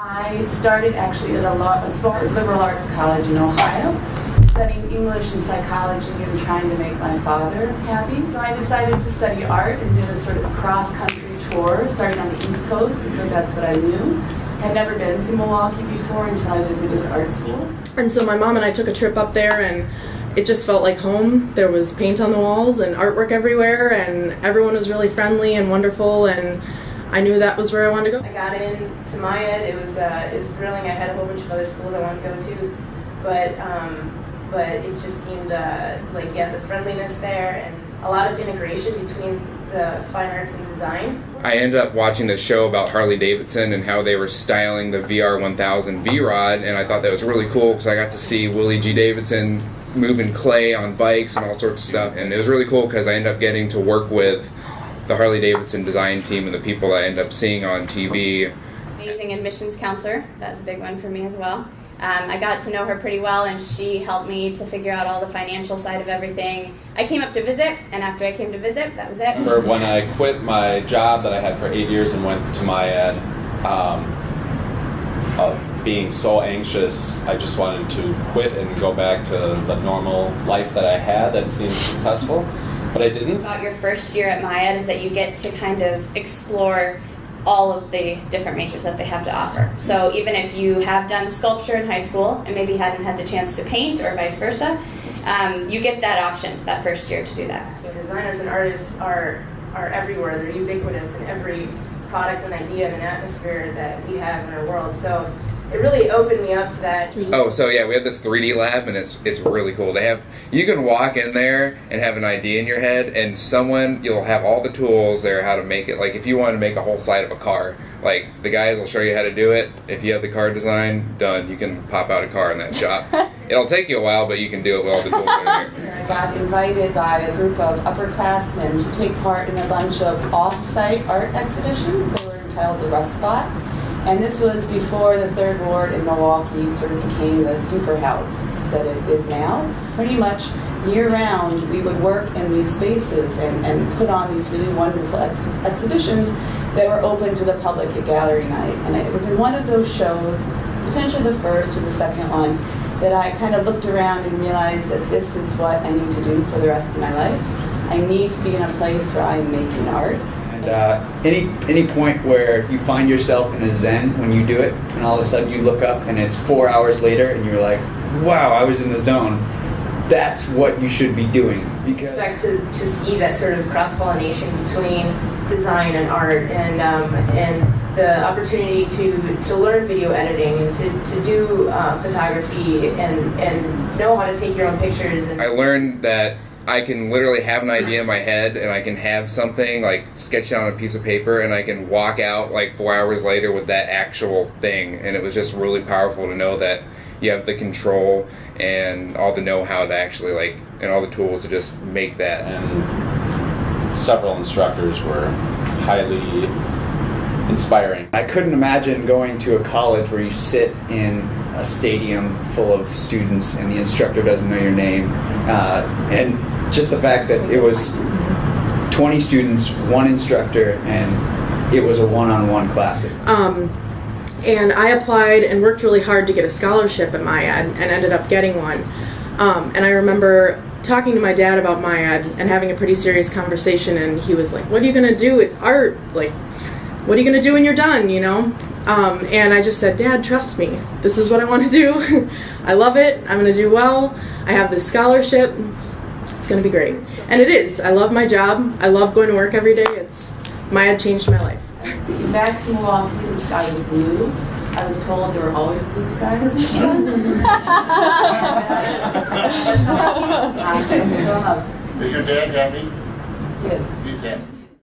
I started actually at a small liberal arts college in Ohio, studying English and psychology and trying to make my father happy. So I decided to study art and did a sort of cross-country tour, starting on the East Coast because that's what I knew. Had never been to Milwaukee before until I visited the art school. And so my mom and I took a trip up there, and it just felt like home. There was paint on the walls and artwork everywhere, and everyone was really friendly and wonderful, and I knew that was where I wanted to go. I got into MIAD. It was thrilling. I had a whole bunch of other schools I wanted to go to, but it just seemed like the friendliness there and a lot of integration between the fine arts and design. I ended up watching the show about Harley Davidson and how they were styling the VR 1000 V-Rod, and I thought that was really cool because I got to see Willie G. Davidson moving clay on bikes and all sorts of stuff, and it was really cool because I ended up getting to work with the Harley Davidson design team and the people that I end up seeing on TV. Amazing admissions counselor, that's a big one for me as well. I got to know her pretty well, and she helped me to figure out all the financial side of everything. I came up to visit, and after I came to visit, that was it. I remember when I quit my job that I had for 8 years and went to MIAD, of being so anxious, I just wanted to quit and go back to the normal life that I had that seemed successful, but I didn't. About your first year at MIAD is that you get to kind of explore all of the different majors that they have to offer. So even if you have done sculpture in high school and maybe hadn't had the chance to paint or vice versa, you get that option that first year to do that. So designers and artists are everywhere. They're ubiquitous in every product and idea and atmosphere that we have in our world. So it really opened me up to that. Oh, so yeah, we have this 3D lab, and it's really cool. You can walk in there and have an idea in your head, and you'll have all the tools there how to make it. Like if you want to make a whole side of a car, like the guys will show you how to do it. If you have the car design done, you can pop out a car in that shop. It'll take you a while, but you can do it with all the tools that are there. I got invited by a group of upperclassmen to take part in a bunch of off-site art exhibitions. They were entitled The Rust Spot. And this was before the Third Ward in Milwaukee sort of became the super house that it is now. Pretty much year-round, we would work in these spaces and put on these really wonderful exhibitions that were open to the public at gallery night. And it was in one of those shows, potentially the first or the second one, that I kind of looked around and realized that this is what I need to do for the rest of my life. I need to be in a place where I'm making art. Any point where you find yourself in a zen when you do it, and all of a sudden you look up and it's 4 hours later and you're like, wow, I was in the zone. That's what you should be doing. Because expect to see that sort of cross-pollination between design and art, and the opportunity to learn video editing and to do photography and know how to take your own pictures. I learned that I can literally have an idea in my head, and I can have something like sketched out on a piece of paper, and I can walk out like 4 hours later with that actual thing. And it was just really powerful to know that you have the control and all the know-how to actually and all the tools to just make that. And several instructors were highly inspiring. I couldn't imagine going to a college where you sit in a stadium full of students and the instructor doesn't know your name, and just the fact that it was 20 students, one instructor, and it was a one-on-one class. And I applied and worked really hard to get a scholarship at MIAD and ended up getting one. And I remember talking to my dad about MIAD and having a pretty serious conversation, and he was like, what are you going to do? It's art. Like, what are you going to do when you're done, you know? And I just said, Dad, trust me. This is what I want to do. I love it. I'm going to do well. I have this scholarship. It's going to be great. And it is. I love my job. I love going to work every day. MIAD changed my life. Back to Milwaukee, the sky was blue. I was told there were always blue skies. Is your dad happy? Yes. He's happy.